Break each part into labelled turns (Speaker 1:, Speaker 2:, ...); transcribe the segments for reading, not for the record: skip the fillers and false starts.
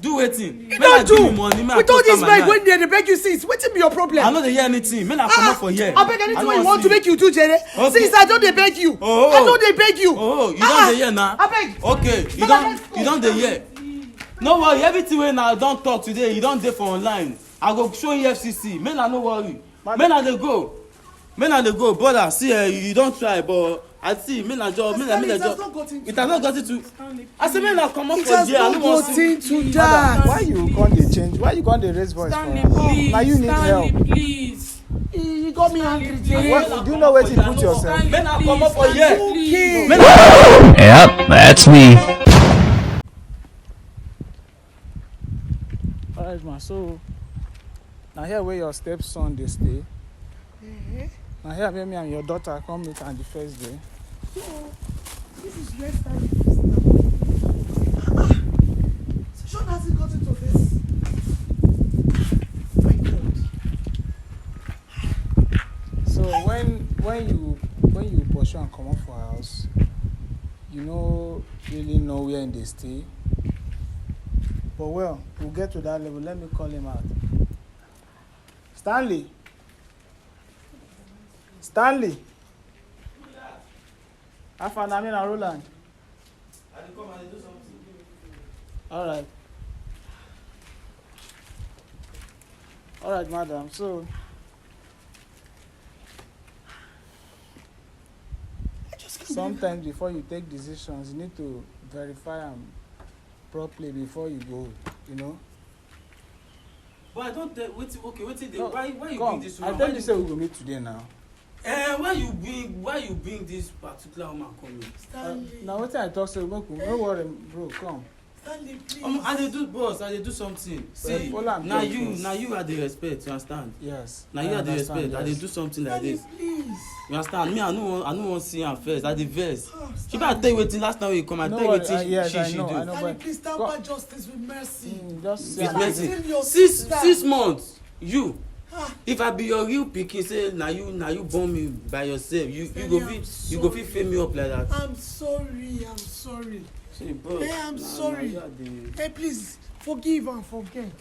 Speaker 1: Do waiting.
Speaker 2: You don't do. With all this beg when they beg you since, waiting be your problem.
Speaker 1: I know they hear anything. Men are come up for here.
Speaker 2: I beg anything you want to make you do, Jerry. Since I don't they beg you. I know they beg you.
Speaker 1: Oh, you don't hear now.
Speaker 2: I beg.
Speaker 1: Okay, you don't hear. No worry, everything when I don't talk today, you don't dey for online. I go show you FCC. Men are no worry. Men are they go. Brother, see, you don't try, but I see, men are job. It has not gotten to. I say, men are come up for here.
Speaker 2: It has not gotten to that.
Speaker 3: Why you can't they change? Why you can't they raise voice?
Speaker 4: Stanley, please.
Speaker 3: Now you need help.
Speaker 4: Please.
Speaker 2: You got me angry, Jerry.
Speaker 3: Do you know where to put yourself?
Speaker 1: Men are come up for here.
Speaker 2: Okay.
Speaker 5: Yep, that's me.
Speaker 3: Alright, man. So now here where your stepson they stay. Now here where me and your daughter come meet on the first day.
Speaker 2: So, this is where Stanley is now. So Sean hasn't got into this. My God.
Speaker 3: So when you pursue and come up for house, you know really know where they stay. But well, we'll get to that level. Let me call him out. Stanley. Afanamina Roland.
Speaker 1: I come and do something.
Speaker 3: All right, madam. So sometimes before you take decisions, you need to verify them properly before you go, you know.
Speaker 1: But I don't tell. Wait.
Speaker 3: No,
Speaker 1: why you
Speaker 3: come.
Speaker 1: bring this
Speaker 3: I
Speaker 1: woman?
Speaker 3: tell you say we will meet today now.
Speaker 1: Why you bring this particular woman come here?
Speaker 2: Stanley.
Speaker 3: Now what I talk say no worry, bro, come.
Speaker 2: Stanley, please.
Speaker 1: I dey do boss. I dey do something. See, now you are the respect. You understand?
Speaker 3: Yes.
Speaker 1: Now you are the respect. I dey do something like
Speaker 2: Stanley,
Speaker 1: this.
Speaker 2: please.
Speaker 1: You understand? Me, I no want see her first. I dey vex. She better tell you wetin last time when you come. I tell you wetin
Speaker 3: yes,
Speaker 1: she
Speaker 3: I
Speaker 1: do.
Speaker 3: know,
Speaker 2: Stanley, please stand by justice with mercy.
Speaker 3: Just
Speaker 1: With
Speaker 2: Stanley,
Speaker 1: mercy.
Speaker 2: still your
Speaker 1: 6
Speaker 2: sister.
Speaker 1: months. You.
Speaker 2: Ah.
Speaker 1: If I be your real pikin, say na you born me by yourself. You go fit fill me up like that.
Speaker 2: I'm sorry.
Speaker 1: See, bro.
Speaker 2: Hey, I'm sorry. Hey, please forgive and forget.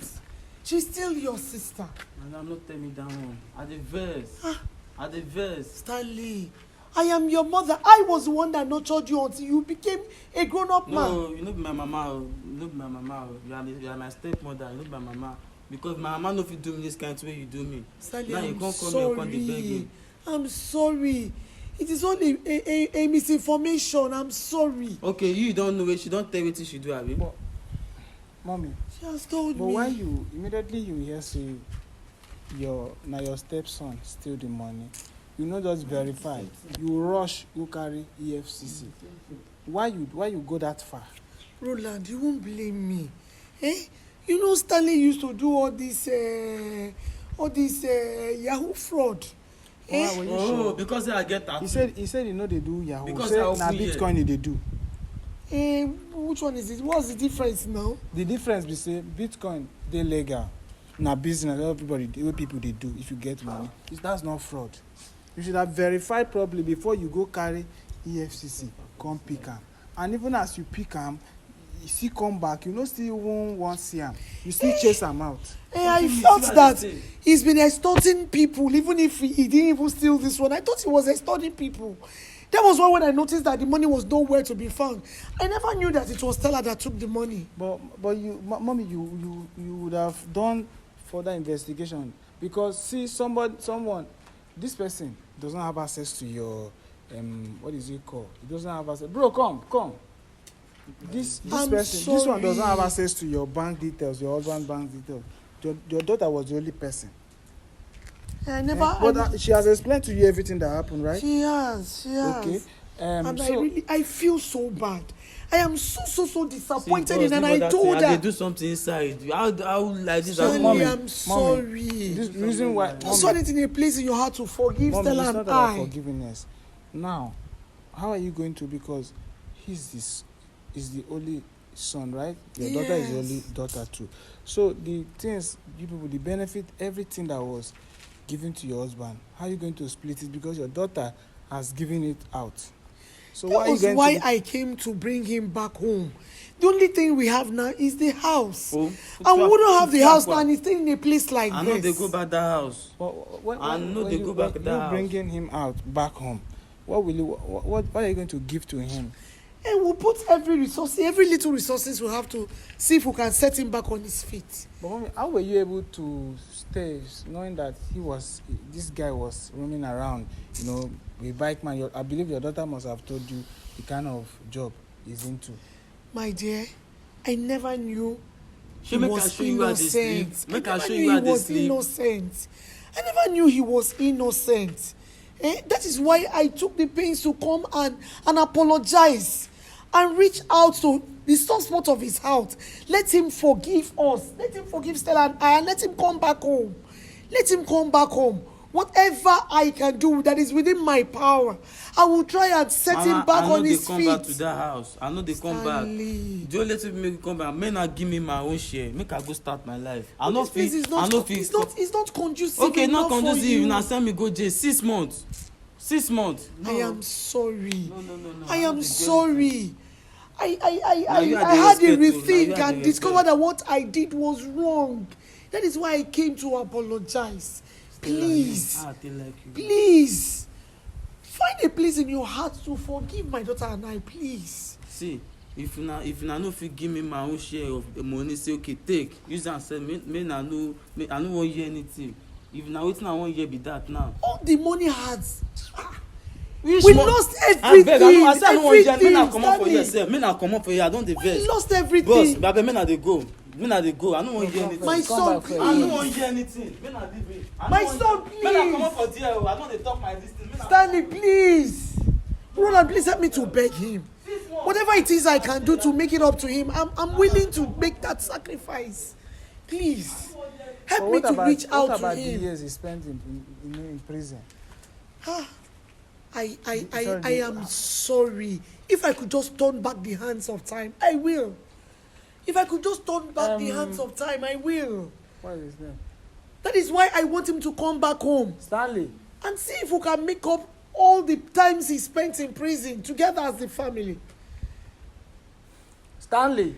Speaker 2: She's still your sister.
Speaker 1: Madam, no tell me that one. I dey vex.
Speaker 2: Stanley, I am your mother. I was the one that nurtured you until you became a grown-up man.
Speaker 1: No, you no be my mama. You are my stepmother. You no be my mama. Because my mama no fit do me this kind of way you do me.
Speaker 2: Stanley,
Speaker 1: now you
Speaker 2: I'm
Speaker 1: can't come here and come dey beg me.
Speaker 2: I'm sorry. It is only a misinformation. I'm sorry.
Speaker 1: Okay, you don't know it. She don't tell wetin she do, abi.
Speaker 3: But, mommy.
Speaker 2: She has told
Speaker 3: But
Speaker 2: me.
Speaker 3: when you immediately you hear say your stepson steal the money, you know just verify. You rush, you carry EFCC. Why you go that far?
Speaker 2: Roland, you won't blame me. You know Stanley used to do all this Yahoo fraud.
Speaker 3: Why were you sure?
Speaker 1: Because I get that.
Speaker 3: He said you know they do Yahoo.
Speaker 1: Because
Speaker 3: Say
Speaker 1: I
Speaker 3: na Bitcoin they do.
Speaker 2: Which one is it? What's the difference now?
Speaker 3: The difference be say Bitcoin they legal. Na business everybody the way people they do if you get money. That's not fraud. You should have verified properly before you go carry EFCC come pick am. And even as you pick am, you still come back, you no still even want see am. You still chase am out.
Speaker 2: I felt that he's been extorting people, even if he didn't even steal this one. I thought he was extorting people. That was why when I noticed that the money was nowhere to be found, I never knew that it was Stella that took the money.
Speaker 3: But you, mommy, you would have done further investigation because see someone, this person doesn't have access to your what is it called? He doesn't have access. Bro, come. This person, this one doesn't have access to your bank details, your husband's bank details. Your daughter was the only person.
Speaker 2: I never.
Speaker 3: But she has explained to you everything that happened, right?
Speaker 2: She has.
Speaker 3: Okay.
Speaker 2: And
Speaker 3: so,
Speaker 2: I feel so bad. I am so disappointed in, and I told her.
Speaker 1: I do something inside. How like this?
Speaker 2: Stanley, I'm sorry.
Speaker 3: This reason why.
Speaker 2: I saw it in a place in your heart to forgive
Speaker 3: Mommy,
Speaker 2: Stella
Speaker 3: it's
Speaker 2: and
Speaker 3: not about
Speaker 2: I.
Speaker 3: forgiveness. Now, how are you going to? Because is the only son, right? Your daughter is the only daughter too. So the things you people, the benefit, everything that was given to your husband, how are you going to split it? Because your daughter has given it out. So
Speaker 2: That
Speaker 3: why are you
Speaker 2: was
Speaker 3: going
Speaker 2: why
Speaker 3: to?
Speaker 2: I came to bring him back home. The only thing we have now is the house.
Speaker 1: Oh,
Speaker 2: And we wouldn't have the house
Speaker 1: What?
Speaker 2: now and he's staying in a place like
Speaker 1: I
Speaker 2: this.
Speaker 1: know they go back that house. I know they go back to that house.
Speaker 3: Bringing him out back home, what are you going to give to him?
Speaker 2: And we'll put every little resources we have to see if we can set him back on his feet.
Speaker 3: But mommy, how were you able to stay knowing that this guy was roaming around, with bike man? I believe your daughter must have told you the kind of job he's into.
Speaker 2: My dear, I never knew he
Speaker 1: Make I
Speaker 2: was
Speaker 1: show you how they sleep.
Speaker 2: innocent.
Speaker 1: Make I
Speaker 2: I never
Speaker 1: show
Speaker 2: knew
Speaker 1: you how
Speaker 2: he
Speaker 1: they
Speaker 2: was
Speaker 1: sleep.
Speaker 2: innocent. I never knew he was innocent. That is why I took the pains to come and apologize and reach out to the soft spot of his heart. Let him forgive us. Let him forgive Stella and I, and let him come back home. Let him come back home. Whatever I can do that is within my power, I will try and set him back on his feet.
Speaker 1: I know they come back to that house. I know they come back.
Speaker 2: Stanley.
Speaker 1: Do you let me come back? May not give me my own share. Make I go start my life. I
Speaker 2: But
Speaker 1: know
Speaker 2: this place is it's not conducive.
Speaker 1: Okay, not
Speaker 2: enough for
Speaker 1: conducive.
Speaker 2: you.
Speaker 1: Now send me go jail 6 months. 6 months. No.
Speaker 2: I am sorry.
Speaker 1: No.
Speaker 2: I am sorry. I
Speaker 1: you are the
Speaker 2: had to
Speaker 1: respect, now you
Speaker 2: rethink
Speaker 1: are the
Speaker 2: and discover
Speaker 1: respect.
Speaker 2: that what I did was wrong. That is why I came to apologize. Please,
Speaker 1: I feel like you.
Speaker 2: please, find a place in your heart to forgive my daughter and I, please.
Speaker 1: See, if na no fit give me my own share of the money, say okay, take. Use am say me na no, I no wan hear anything. If na wetin I wan hear be that now.
Speaker 2: All the money has.
Speaker 1: We
Speaker 2: lost everything.
Speaker 1: I say I no wan hear. Me na comot for
Speaker 2: Stanley.
Speaker 1: here sef. Me na comot for here. I don dey vex.
Speaker 2: We lost everything.
Speaker 1: Boss, babe, me na dey go. Me na dey go. I no wan hear anything.
Speaker 2: My son,
Speaker 3: back for
Speaker 1: I no
Speaker 2: please.
Speaker 1: wan hear anything. Me na leave it.
Speaker 2: My son,
Speaker 1: Me na
Speaker 2: please.
Speaker 1: comot for there. I don dey talk my this thing. Me na
Speaker 2: Stanley, please. Roland, please help me to beg him. Whatever it is I can do to make it up to him, I'm willing to make that sacrifice. Please. Help me to reach out
Speaker 3: what
Speaker 2: to
Speaker 3: about the
Speaker 2: him.
Speaker 3: years he spent in prison?
Speaker 2: I
Speaker 3: Sorry.
Speaker 2: am sorry. If I could just turn back the hands of time, I will. If I could just turn back the hands of time, I will.
Speaker 3: What is his name?
Speaker 2: That is why I want him to come back home
Speaker 3: Stanley.
Speaker 2: and see if we can make up all the times he spent in prison together as the family.
Speaker 3: Stanley.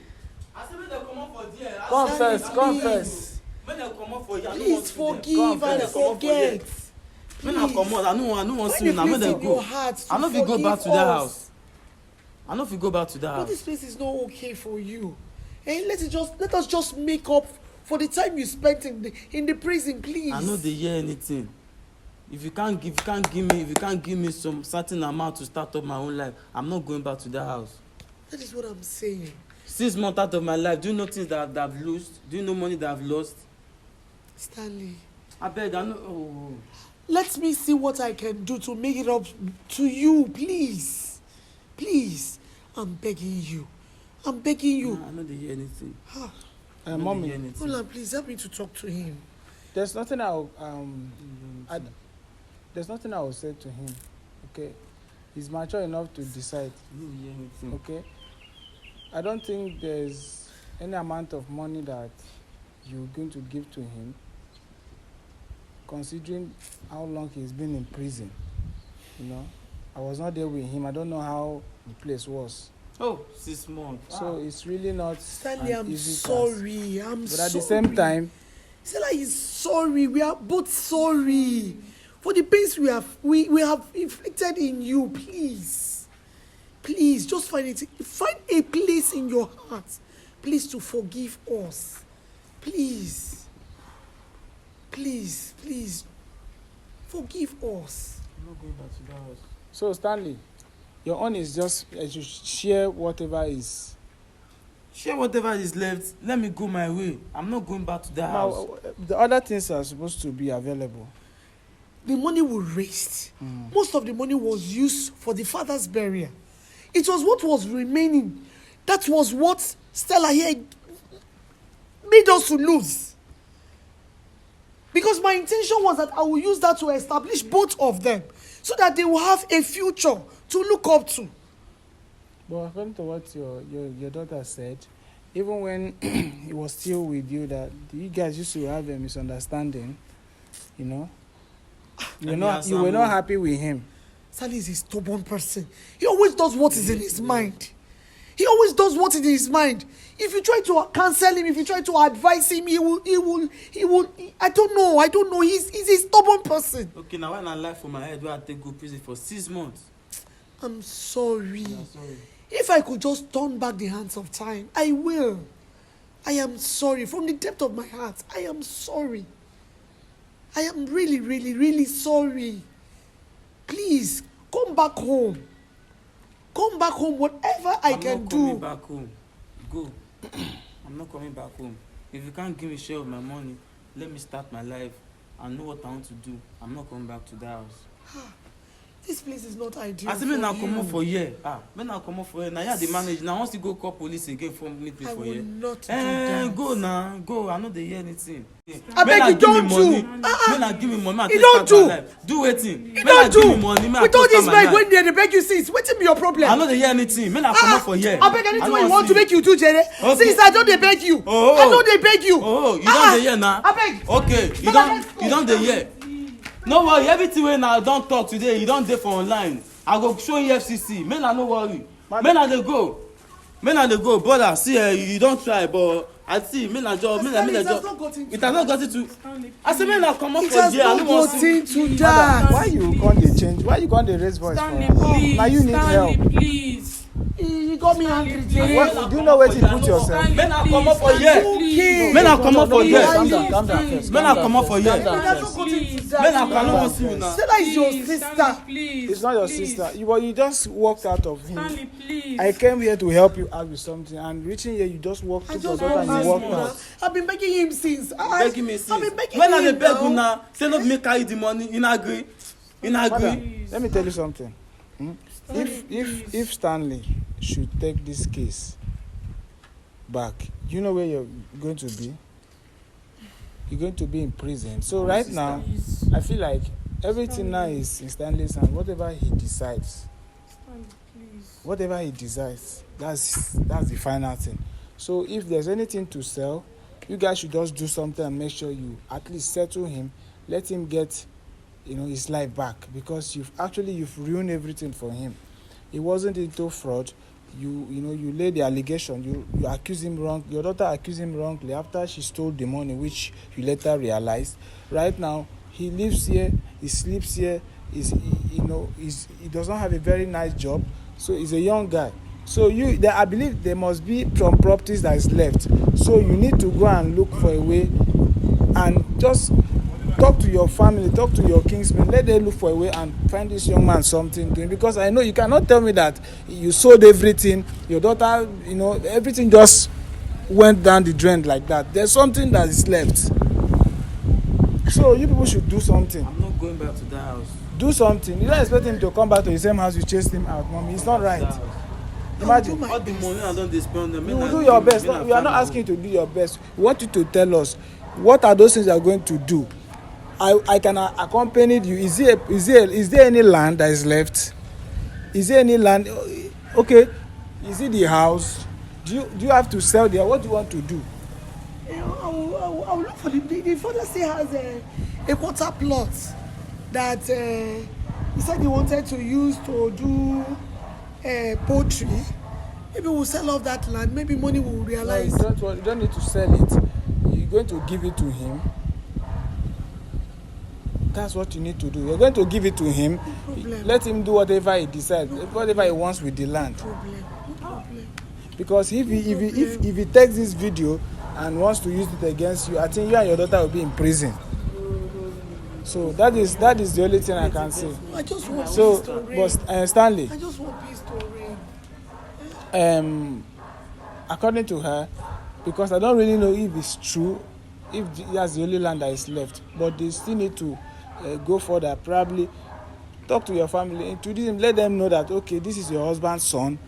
Speaker 1: I say make dem comot for there.
Speaker 3: Confess,
Speaker 2: Please.
Speaker 3: confess.
Speaker 1: Make dem comot for here. I no
Speaker 2: Please
Speaker 1: want to there.
Speaker 2: forgive and
Speaker 1: Confess. Comot for here.
Speaker 2: forget.
Speaker 1: Make na comot. I no wan see
Speaker 2: Find a
Speaker 1: una. Make
Speaker 2: place
Speaker 1: dem
Speaker 2: in your
Speaker 1: go.
Speaker 2: heart to
Speaker 1: I no fit go
Speaker 2: forgive
Speaker 1: back to that
Speaker 2: us.
Speaker 1: house. I no fit go back to that
Speaker 2: But
Speaker 1: house.
Speaker 2: this place is not okay for you. Let us just make up for the time you spent in the prison, please.
Speaker 1: I no dey hear anything. If you can't give me some certain amount to start up my own life, I'm not going back to that house.
Speaker 2: That is what I'm saying.
Speaker 1: 6 months out of my life, do you know things that I've lost? Do you know money that I've lost?
Speaker 2: Stanley,
Speaker 1: Abeg, I know. Oh.
Speaker 2: let me see what I can do to make it up to you, please. Please, I'm begging you. I'm begging you.
Speaker 1: I no dey hear anything. I no dey
Speaker 3: Mommy,
Speaker 1: hear anything.
Speaker 2: Roland, please help me to talk to him.
Speaker 3: there's nothing there's nothing I will say to him. Okay, he's mature enough to decide.
Speaker 1: I no dey hear anything.
Speaker 3: Okay, I don't think there's any amount of money that you're going to give to him, considering how long he's been in prison. I was not there with him. I don't know how the place was.
Speaker 1: Oh, 6 months.
Speaker 3: So it's really not
Speaker 2: Stanley,
Speaker 3: an
Speaker 2: I'm
Speaker 3: easy task.
Speaker 2: sorry. I'm
Speaker 3: But
Speaker 2: sorry.
Speaker 3: at the same time,
Speaker 2: Stella is sorry. We are both sorry for the pains we have inflicted in you. Please, just find a place in your heart, please, to forgive us. Please, forgive us.
Speaker 1: I'm not going back to that house.
Speaker 3: so Stanley, your own is just to share whatever is.
Speaker 1: Share whatever is left. Let me go my way. I'm not going back to that house.
Speaker 3: Now, the other things are supposed to be available.
Speaker 2: The money we raised, most of the money was used for the father's burial. It was what was remaining. That was what Stella here made us to lose. Because my intention was that I will use that to establish both of them so that they will have a future to look up to.
Speaker 3: But according to what your daughter said, even when he was still with you, that you guys used to have a misunderstanding, you were not happy with him.
Speaker 2: Stanley is a stubborn person. He always does what is in his mind. He always does what is in his mind. If you try to counsel him, if you try to advise him, he will. I don't know. He's a stubborn person.
Speaker 1: Okay, now when I lie for my head, where I take go prison for 6 months.
Speaker 2: I'm sorry.
Speaker 1: Yeah, sorry.
Speaker 2: If I could just turn back the hands of time, I will. I am sorry. From the depth of my heart, I am sorry. I am really, really, really sorry. Please, come back home. Come back home, whatever I can do.
Speaker 1: I'm not coming back home. Go. I'm not coming back home. If you can't give me share of my money, let me start my life. I know what I want to do. I'm not coming back to that house.
Speaker 2: This place is not ideal.
Speaker 1: I say, men now come up for year. Men now come up for year. Now yeah, the manage. Now once you go call police again from meet me for year.
Speaker 2: I will not do that.
Speaker 1: Go now, go. I know they hear anything.
Speaker 2: I beg you, don't do.
Speaker 1: Men now give me money.
Speaker 2: You don't do.
Speaker 1: Do waiting.
Speaker 2: You don't do.
Speaker 1: Give me money.
Speaker 2: With all this beg when they beg you since, what's be your problem?
Speaker 1: I know they hear anything. Men now come up for year.
Speaker 2: I beg anything you want to make you do, Jerry. Since I don't they beg you. I know they beg you.
Speaker 1: Oh, you don't hear now.
Speaker 2: I beg.
Speaker 1: Okay, you don't hear. No worry, everything wey na don talk today, you don dey for online. I go show you FCC. Make na no worry. Make na dey go. Make na dey go. Brother, see, you don try, but I see. Make na just. It has not got it to. I say make na comot for there. I no wan see.
Speaker 2: To that.
Speaker 3: Why you can't dey change? Why you can't dey raise voice for
Speaker 4: Stanley,
Speaker 3: am?
Speaker 4: please.
Speaker 3: Now you need help.
Speaker 4: Stanley, please.
Speaker 2: You got me angry, Jerry.
Speaker 3: What, do you know where to put yourself?
Speaker 1: Make na comot for here.
Speaker 2: Okay.
Speaker 1: Make na comot for here.
Speaker 3: Calm down first.
Speaker 1: Make na comot for here.
Speaker 2: It has not got into that.
Speaker 1: Make na no wan see you now.
Speaker 2: Say that is your
Speaker 4: Please,
Speaker 2: sister.
Speaker 4: Stanley, please.
Speaker 3: It's not your
Speaker 4: Please.
Speaker 3: sister. You just walked out of him.
Speaker 4: Stanley, please.
Speaker 3: I came here to help you out with something, and reaching here, you just walked
Speaker 2: I
Speaker 3: to your
Speaker 2: just
Speaker 3: daughter
Speaker 2: want
Speaker 3: and you walked
Speaker 2: him.
Speaker 3: out.
Speaker 2: I've been begging him since.
Speaker 1: Begging me
Speaker 2: I've
Speaker 1: since.
Speaker 2: been begging
Speaker 1: When I
Speaker 2: him
Speaker 1: dey beg you
Speaker 2: now.
Speaker 1: now, say no make carry the money. You not agree? You not
Speaker 3: Madam,
Speaker 1: agree?
Speaker 3: let me tell you something. If Stanley should take this case back, you know where you're going to be? You're going to be in prison. So right now, I feel like everything now is in Stanley's hand. Whatever he decides, that's the final thing. So if there's anything to sell, you guys should just do something and make sure you at least settle him, let him get his life back, because you've ruined everything for him. He wasn't into fraud. You lay the allegation, you accuse him wrong. Your daughter accused him wrongly after she stole the money, which you later realized. Right now he lives here, he sleeps here, he does not have a very nice job, so he's a young guy. So I believe there must be some properties that is left, so you need to go and look for a way and just talk to your family, talk to your kinsmen, let them look for a way and find this young man something doing, because I know you cannot tell me that you sold everything, your daughter, everything just went down the drain like that. There's something that is left, so you people should do something.
Speaker 1: I'm not going back to that house.
Speaker 3: Do something. You don't expect him to come back to the same house you chased him out, mommy. It's not right. Imagine.
Speaker 1: All the money I don't spend them.
Speaker 3: You will do your best. We are not asking you to do your best. We want you to tell us what are those things you are going to do. I can accompany you. Is there any land that is left? Is there any land? Okay. Is it the house? Do you have to sell there? What do you want to do?
Speaker 2: I will look for the father still has a quarter plot that he said he wanted to use to do poultry. Maybe we'll sell off that land. Maybe money will realize.
Speaker 3: No, you don't need to sell it. You're going to give it to him. That's what you need to do. You're going to give it to him. Let him do whatever he decides, whatever he wants with the land.
Speaker 2: No problem.
Speaker 3: Because if he takes this video and wants to use it against you, I think you and your daughter will be in prison. So that is the only thing I can say.
Speaker 2: I just want
Speaker 3: So,
Speaker 2: peace to reign.
Speaker 3: but Stanley,
Speaker 2: I just want peace to reign.
Speaker 3: according to her, because I don't really know if it's true, if that's the only land that is left, but they still need to go further. Probably talk to your family, introduce them, let them know that okay, this is your husband's son.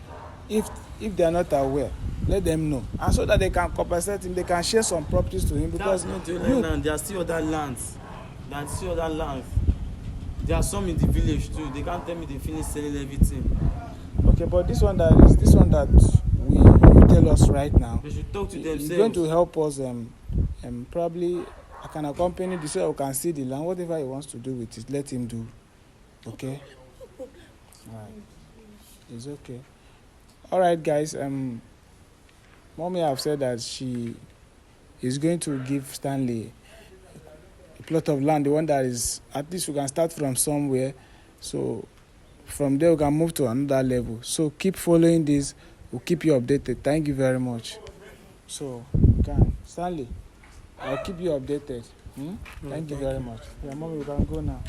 Speaker 3: If they are not aware, let them know, and so that they can compensate him, they can share some properties to him, because
Speaker 1: that's not the only land. There are still other lands. There are some in the village too. They can't tell me they finished selling everything.
Speaker 3: Okay, but this one that you tell us right now,
Speaker 1: They should talk to themselves.
Speaker 3: it's going to help us. Probably I can accompany this so we can see the land. Whatever he wants to do with it, let him do. Okay. Alright. It's okay. Alright, guys. Mommy have said that she is going to give Stanley a plot of land, the one that is, at least we can start from somewhere. So from there we can move to another level. So keep following this. We'll keep you updated. Thank you very much. So Stanley, I'll keep you updated. Thank you very much. Yeah, mommy, we can go now.